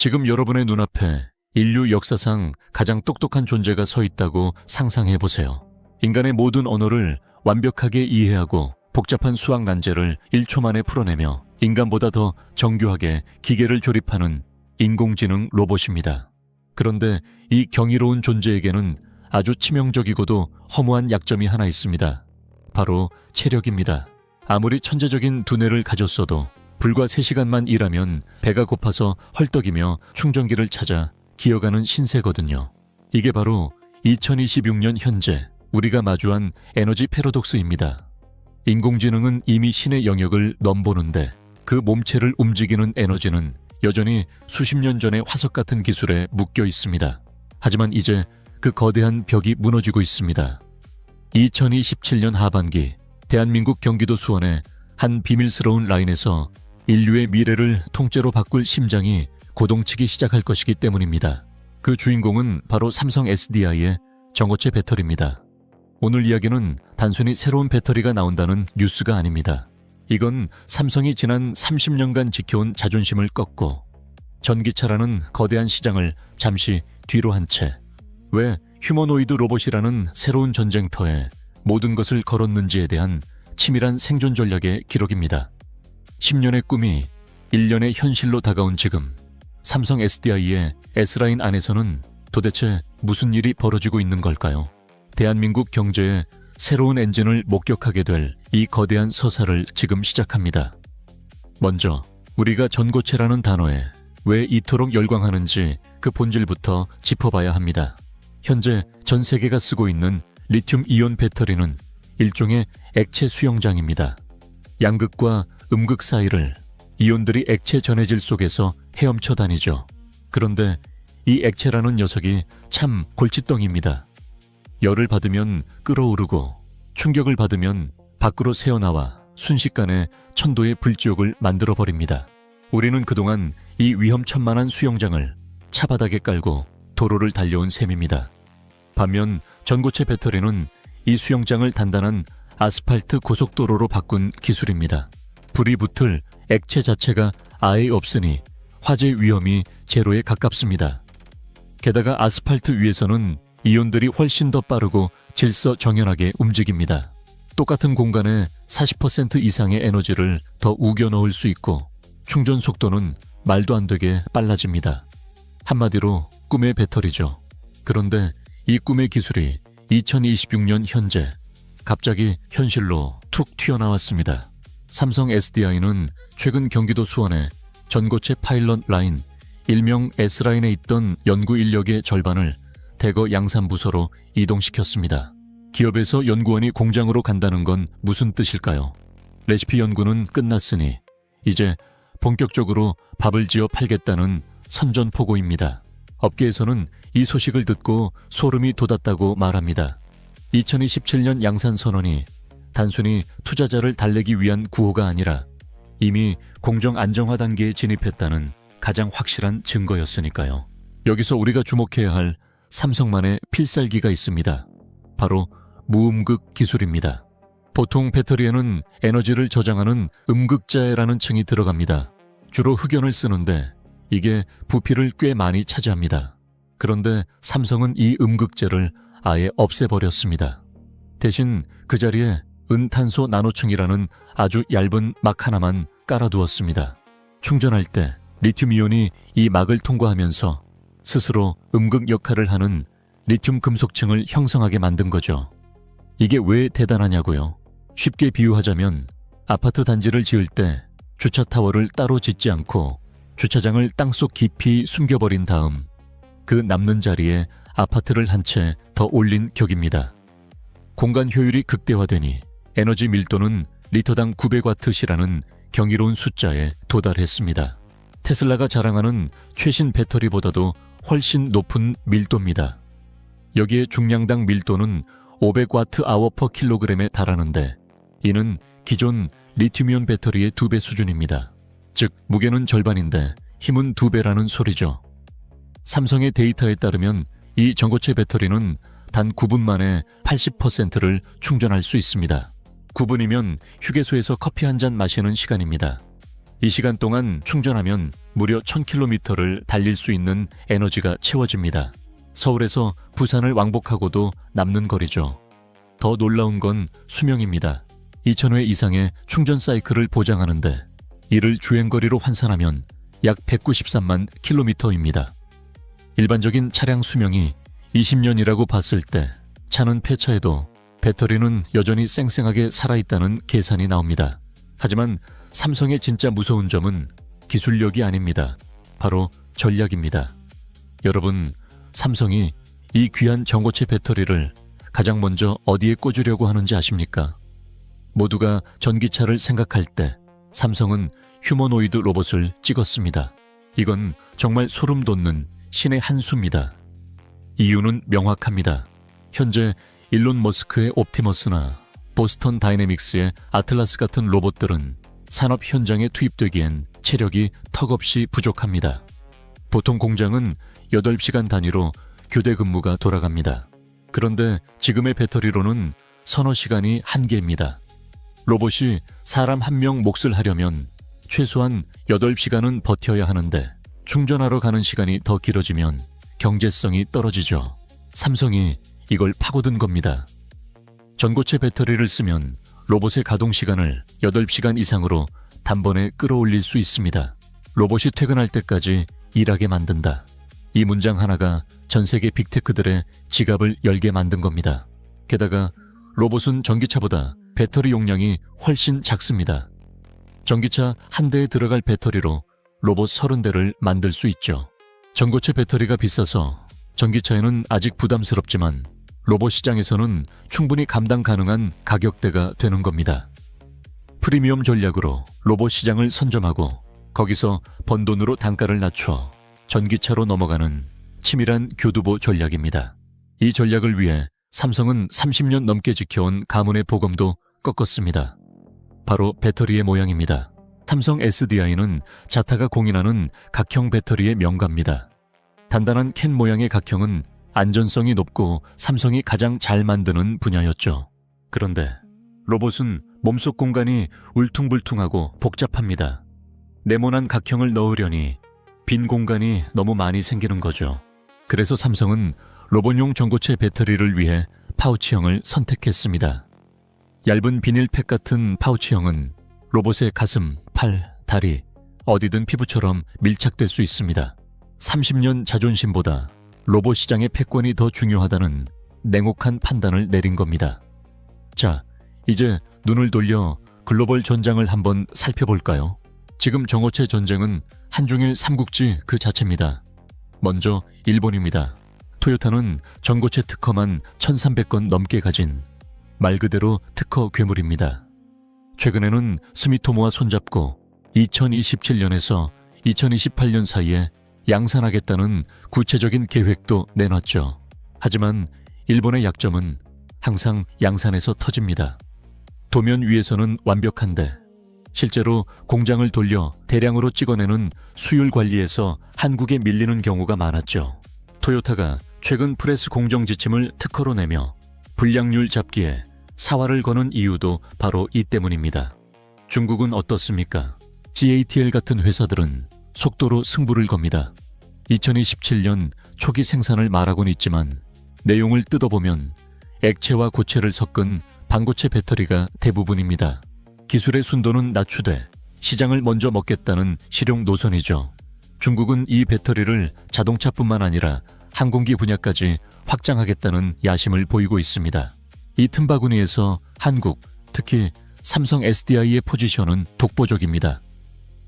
지금 여러분의 눈앞에 인류 역사상 가장 똑똑한 존재가 서 있다고 상상해 보세요. 인간의 모든 언어를 완벽하게 이해하고 복잡한 수학 난제를 1초 만에 풀어내며 인간보다 더 정교하게 기계를 조립하는 인공지능 로봇입니다. 그런데 이 경이로운 존재에게는 아주 치명적이고도 허무한 약점이 하나 있습니다. 바로 체력입니다. 아무리 천재적인 두뇌를 가졌어도 불과 3시간만 일하면 배가 고파서 헐떡이며 충전기를 찾아 기어가는 신세거든요. 이게 바로 2026년 현재 우리가 마주한 에너지 패러독스입니다. 인공지능은 이미 신의 영역을 넘보는데 그 몸체를 움직이는 에너지는 여전히 수십 년 전의 화석 같은 기술에 묶여 있습니다. 하지만 이제 그 거대한 벽이 무너지고 있습니다. 2027년 하반기 대한민국 경기도 수원의 한 비밀스러운 라인에서 인류의 미래를 통째로 바꿀 심장이 고동치기 시작할 것이기 때문입니다. 그 주인공은 바로 삼성 SDI의 전고체 배터리입니다. 오늘 이야기는 단순히 새로운 배터리가 나온다는 뉴스가 아닙니다. 이건 삼성이 지난 30년간 지켜온 자존심을 꺾고 전기차라는 거대한 시장을 잠시 뒤로 한 채 왜 휴머노이드 로봇이라는 새로운 전쟁터에 모든 것을 걸었는지에 대한 치밀한 생존 전략의 기록입니다. 10년의 꿈이 1년의 현실로 다가온 지금 삼성 SDI의 S라인 안에서는 도대체 무슨 일이 벌어지고 있는 걸까요? 대한민국 경제의 새로운 엔진을 목격하게 될 이 거대한 서사를 지금 시작합니다. 먼저 우리가 전고체라는 단어에 왜 이토록 열광하는지 그 본질부터 짚어봐야 합니다. 현재 전 세계가 쓰고 있는 리튬이온 배터리는 일종의 액체 수영장입니다. 양극과 음극 사이를 이온들이 액체 전해질 속에서 헤엄쳐 다니죠. 그런데 이 액체라는 녀석이 참 골칫덩입니다. 열을 받으면 끓어오르고 충격을 받으면 밖으로 새어나와 순식간에 천도의 불지옥을 만들어버립니다. 우리는 그동안 이 위험천만한 수영장을 차바닥에 깔고 도로를 달려온 셈입니다. 반면 전고체 배터리는 이 수영장을 단단한 아스팔트 고속도로로 바꾼 기술입니다. 불이 붙을 액체 자체가 아예 없으니 화재 위험이 제로에 가깝습니다. 게다가 아스팔트 위에서는 이온들이 훨씬 더 빠르고 질서정연하게 움직입니다. 똑같은 공간에 40% 이상의 에너지를 더 우겨 넣을 수 있고 충전 속도는 말도 안 되게 빨라집니다. 한마디로 꿈의 배터리죠. 그런데 이 꿈의 기술이 2026년 현재 갑자기 현실로 툭 튀어나왔습니다. 삼성 SDI는 최근 경기도 수원에 전고체 파일럿 라인, 일명 S라인에 있던 연구 인력의 절반을 대거 양산부서로 이동시켰습니다. 기업에서 연구원이 공장으로 간다는 건 무슨 뜻일까요? 레시피 연구는 끝났으니 이제 본격적으로 밥을 지어 팔겠다는 선전포고입니다. 업계에서는 이 소식을 듣고 소름이 돋았다고 말합니다. 2027년 양산선언이 단순히 투자자를 달래기 위한 구호가 아니라 이미 공정 안정화 단계에 진입했다는 가장 확실한 증거였으니까요. 여기서 우리가 주목해야 할 삼성만의 필살기가 있습니다. 바로 무음극 기술입니다. 보통 배터리에는 에너지를 저장하는 음극자라는 층이 들어갑니다. 주로 흑연을 쓰는데 이게 부피를 꽤 많이 차지합니다. 그런데 삼성은 이 음극재를 아예 없애버렸습니다. 대신 그 자리에 은탄소 나노층이라는 아주 얇은 막 하나만 깔아두었습니다. 충전할 때 리튬이온이 이 막을 통과하면서 스스로 음극 역할을 하는 리튬 금속층을 형성하게 만든 거죠. 이게 왜 대단하냐고요? 쉽게 비유하자면 아파트 단지를 지을 때 주차타워를 따로 짓지 않고 주차장을 땅속 깊이 숨겨버린 다음 그 남는 자리에 아파트를 한 채 더 올린 격입니다. 공간 효율이 극대화되니 에너지 밀도는 리터당 900와트시라는 경이로운 숫자에 도달했습니다. 테슬라가 자랑하는 최신 배터리보다도 훨씬 높은 밀도입니다. 여기에 중량당 밀도는 500와트/킬로그램에 달하는데 이는 기존 리튬이온 배터리의 2배 수준입니다. 즉 무게는 절반인데 힘은 2배라는 소리죠. 삼성의 데이터에 따르면 이 전고체 배터리는 단 9분 만에 80%를 충전할 수 있습니다. 9분이면 휴게소에서 커피 한 잔 마시는 시간입니다. 이 시간 동안 충전하면 무려 1000km를 달릴 수 있는 에너지가 채워집니다. 서울에서 부산을 왕복하고도 남는 거리죠. 더 놀라운 건 수명입니다. 2000회 이상의 충전 사이클을 보장하는데 이를 주행거리로 환산하면 약 193만 킬로미터입니다. 일반적인 차량 수명이 20년이라고 봤을 때 차는 폐차해도 배터리는 여전히 쌩쌩하게 살아있다는 계산이 나옵니다. 하지만 삼성의 진짜 무서운 점은 기술력이 아닙니다. 바로 전략입니다. 여러분, 삼성이 이 귀한 전고체 배터리를 가장 먼저 어디에 꽂으려고 하는지 아십니까? 모두가 전기차를 생각할 때 삼성은 휴머노이드 로봇을 찍었습니다. 이건 정말 소름 돋는 신의 한 수입니다. 이유는 명확합니다. 현재 일론 머스크의 옵티머스나 보스턴 다이내믹스의 아틀라스 같은 로봇들은 산업 현장에 투입되기엔 체력이 턱없이 부족합니다. 보통 공장은 8시간 단위로 교대 근무가 돌아갑니다. 그런데 지금의 배터리로는 서너 시간이 한계입니다. 로봇이 사람 한 명 몫을 하려면 최소한 8시간은 버텨야 하는데 충전하러 가는 시간이 더 길어지면 경제성이 떨어지죠. 삼성이 이걸 파고든 겁니다. 전고체 배터리를 쓰면 로봇의 가동 시간을 8시간 이상으로 단번에 끌어올릴 수 있습니다. 로봇이 퇴근할 때까지 일하게 만든다. 이 문장 하나가 전 세계 빅테크들의 지갑을 열게 만든 겁니다. 게다가 로봇은 전기차보다 배터리 용량이 훨씬 작습니다. 전기차 한 대에 들어갈 배터리로 로봇 30대를 만들 수 있죠. 전고체 배터리가 비싸서 전기차에는 아직 부담스럽지만 로봇 시장에서는 충분히 감당 가능한 가격대가 되는 겁니다. 프리미엄 전략으로 로봇 시장을 선점하고 거기서 번 돈으로 단가를 낮춰 전기차로 넘어가는 치밀한 교두보 전략입니다. 이 전략을 위해 삼성은 30년 넘게 지켜온 가문의 보검도 꺾었습니다. 바로 배터리의 모양입니다. 삼성 SDI는 자타가 공인하는 각형 배터리의 명가입니다. 단단한 캔 모양의 각형은 안전성이 높고 삼성이 가장 잘 만드는 분야였죠. 그런데 로봇은 몸속 공간이 울퉁불퉁하고 복잡합니다. 네모난 각형을 넣으려니 빈 공간이 너무 많이 생기는 거죠. 그래서 삼성은 로봇용 전고체 배터리를 위해 파우치형을 선택했습니다. 얇은 비닐팩 같은 파우치형은 로봇의 가슴, 팔, 다리, 어디든 피부처럼 밀착될 수 있습니다. 30년 자존심보다 로봇 시장의 패권이 더 중요하다는 냉혹한 판단을 내린 겁니다. 자, 이제 눈을 돌려 글로벌 전장을 한번 살펴볼까요? 지금 전고체 전쟁은 한중일 삼국지 그 자체입니다. 먼저 일본입니다. 토요타는 전고체 특허만 1300건 넘게 가진 말 그대로 특허 괴물입니다. 최근에는 스미토모와 손잡고 2027년에서 2028년 사이에 양산하겠다는 구체적인 계획도 내놨죠. 하지만 일본의 약점은 항상 양산에서 터집니다. 도면 위에서는 완벽한데 실제로 공장을 돌려 대량으로 찍어내는 수율 관리에서 한국에 밀리는 경우가 많았죠. 토요타가 최근 프레스 공정 지침을 특허로 내며 불량률 잡기에 사활을 거는 이유도 바로 이 때문입니다. 중국은 어떻습니까? CATL 같은 회사들은 속도로 승부를 겁니다. 2027년 초기 생산을 말하곤 있지만 내용을 뜯어보면 액체와 고체를 섞은 반고체 배터리가 대부분입니다. 기술의 순도는 낮추되 시장을 먼저 먹겠다는 실용 노선이죠. 중국은 이 배터리를 자동차뿐만 아니라 항공기 분야까지 확장하겠다는 야심을 보이고 있습니다. 이 틈바구니에서 한국, 특히 삼성 SDI의 포지션은 독보적입니다.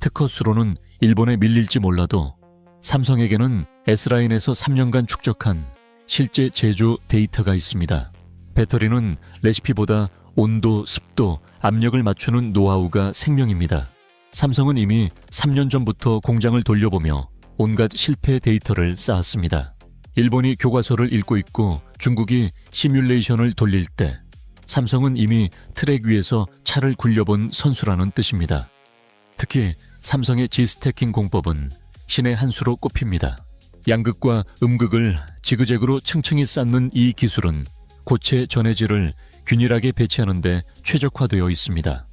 특허 수로는 일본에 밀릴지 몰라도 삼성에게는 S라인에서 3년간 축적한 실제 제조 데이터가 있습니다. 배터리는 레시피보다 온도, 습도, 압력을 맞추는 노하우가 생명입니다. 삼성은 이미 3년 전부터 공장을 돌려보며 온갖 실패 데이터를 쌓았습니다. 일본이 교과서를 읽고 있고 중국이 시뮬레이션을 돌릴 때 삼성은 이미 트랙 위에서 차를 굴려본 선수라는 뜻입니다. 특히 삼성의 G스태킹 공법은 신의 한 수로 꼽힙니다. 양극과 음극을 지그재그로 층층이 쌓는 이 기술은 고체 전해질을 균일하게 배치하는 데 최적화되어 있습니다.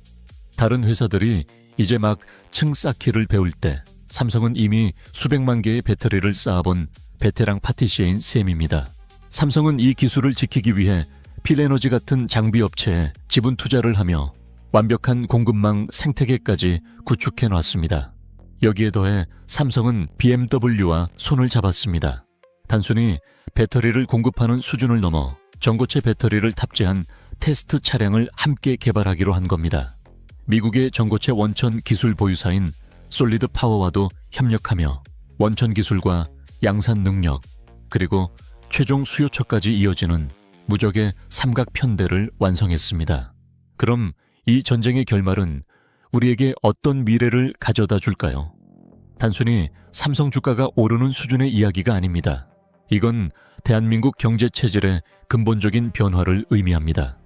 다른 회사들이 이제 막 층 쌓기를 배울 때 삼성은 이미 수백만 개의 배터리를 쌓아본 베테랑 파티시에인 셈입니다. 삼성은 이 기술을 지키기 위해 필에너지 같은 장비 업체에 지분 투자를 하며 완벽한 공급망 생태계까지 구축해 놨습니다. 여기에 더해 삼성은 BMW와 손을 잡았습니다. 단순히 배터리를 공급하는 수준을 넘어 전고체 배터리를 탑재한 테스트 차량을 함께 개발하기로 한 겁니다. 미국의 전고체 원천 기술 보유사인 솔리드 파워와도 협력하며 원천 기술과 양산 능력, 그리고 최종 수요처까지 이어지는 무적의 삼각 편대를 완성했습니다. 그럼 이 전쟁의 결말은 우리에게 어떤 미래를 가져다 줄까요? 단순히 삼성 주가가 오르는 수준의 이야기가 아닙니다. 이건 대한민국 경제 체질의 근본적인 변화를 의미합니다.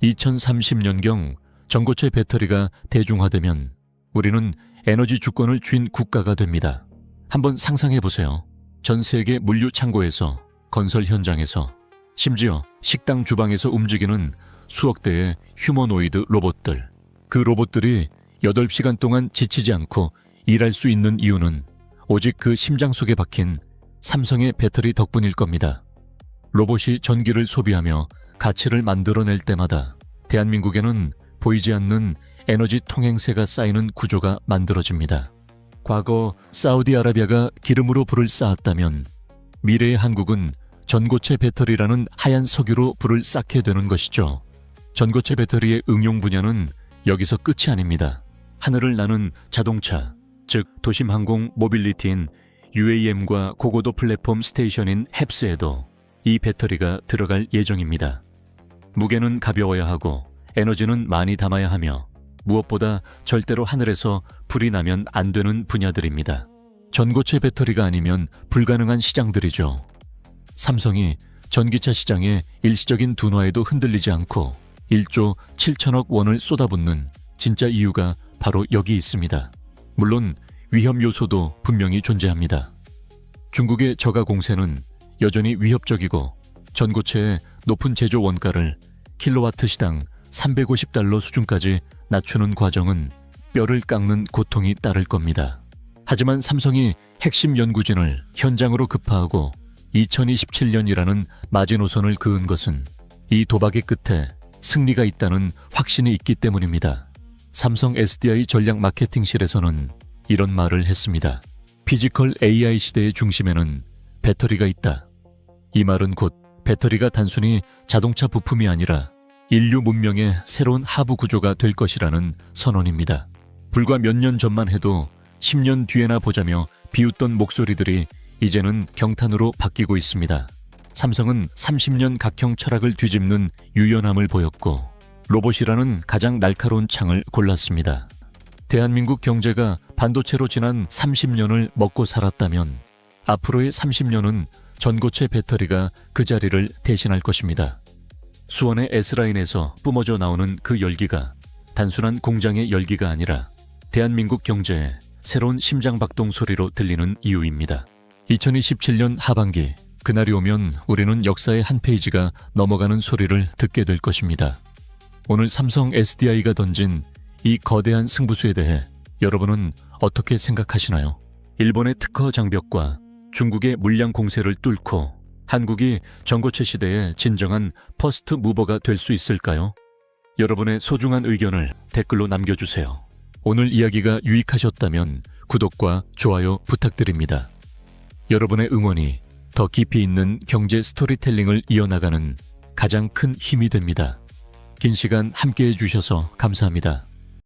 2030년경 전고체 배터리가 대중화되면 우리는 에너지 주권을 쥔 국가가 됩니다. 한번 상상해 보세요. 전 세계 물류 창고에서, 건설 현장에서, 심지어 식당 주방에서 움직이는 수억 대의 휴머노이드 로봇들. 그 로봇들이 8시간 동안 지치지 않고 일할 수 있는 이유는 오직 그 심장 속에 박힌 삼성의 배터리 덕분일 겁니다. 로봇이 전기를 소비하며 가치를 만들어낼 때마다 대한민국에는 보이지 않는 에너지 통행세가 쌓이는 구조가 만들어집니다. 과거 사우디아라비아가 기름으로 불을 쌓았다면 미래의 한국은 전고체 배터리라는 하얀 석유로 불을 쌓게 되는 것이죠. 전고체 배터리의 응용 분야는 여기서 끝이 아닙니다. 하늘을 나는 자동차, 즉 도심 항공 모빌리티인 UAM과 고고도 플랫폼 스테이션인 헵스에도 이 배터리가 들어갈 예정입니다. 무게는 가벼워야 하고 에너지는 많이 담아야 하며 무엇보다 절대로 하늘에서 불이 나면 안 되는 분야들입니다. 전고체 배터리가 아니면 불가능한 시장들이죠. 삼성이 전기차 시장의 일시적인 둔화에도 흔들리지 않고 1조 7천억 원을 쏟아붓는 진짜 이유가 바로 여기 있습니다. 물론 위험 요소도 분명히 존재합니다. 중국의 저가 공세는 여전히 위협적이고 전고체의 높은 제조 원가를 킬로와트 시당 350달러 수준까지 낮추는 과정은 뼈를 깎는 고통이 따를 겁니다. 하지만 삼성이 핵심 연구진을 현장으로 급파하고 2027년이라는 마지노선을 그은 것은 이 도박의 끝에 승리가 있다는 확신이 있기 때문입니다. 삼성 SDI 전략 마케팅실에서는 이런 말을 했습니다. 피지컬 AI 시대의 중심에는 배터리가 있다. 이 말은 곧 배터리가 단순히 자동차 부품이 아니라 인류 문명의 새로운 하부 구조가 될 것이라는 선언입니다. 불과 몇 년 전만 해도 10년 뒤에나 보자며 비웃던 목소리들이 이제는 경탄으로 바뀌고 있습니다. 삼성은 30년 각형 철학을 뒤집는 유연함을 보였고 로봇이라는 가장 날카로운 창을 골랐습니다. 대한민국 경제가 반도체로 지난 30년을 먹고 살았다면 앞으로의 30년은 전고체 배터리가 그 자리를 대신할 것입니다. 수원의 S라인에서 뿜어져 나오는 그 열기가 단순한 공장의 열기가 아니라 대한민국 경제의 새로운 심장박동 소리로 들리는 이유입니다. 2027년 하반기, 그날이 오면 우리는 역사의 한 페이지가 넘어가는 소리를 듣게 될 것입니다. 오늘 삼성 SDI가 던진 이 거대한 승부수에 대해 여러분은 어떻게 생각하시나요? 일본의 특허 장벽과 중국의 물량 공세를 뚫고 한국이 전고체 시대의 진정한 퍼스트 무버가 될 수 있을까요? 여러분의 소중한 의견을 댓글로 남겨주세요. 오늘 이야기가 유익하셨다면 구독과 좋아요 부탁드립니다. 여러분의 응원이 더 깊이 있는 경제 스토리텔링을 이어나가는 가장 큰 힘이 됩니다. 긴 시간 함께해 주셔서 감사합니다.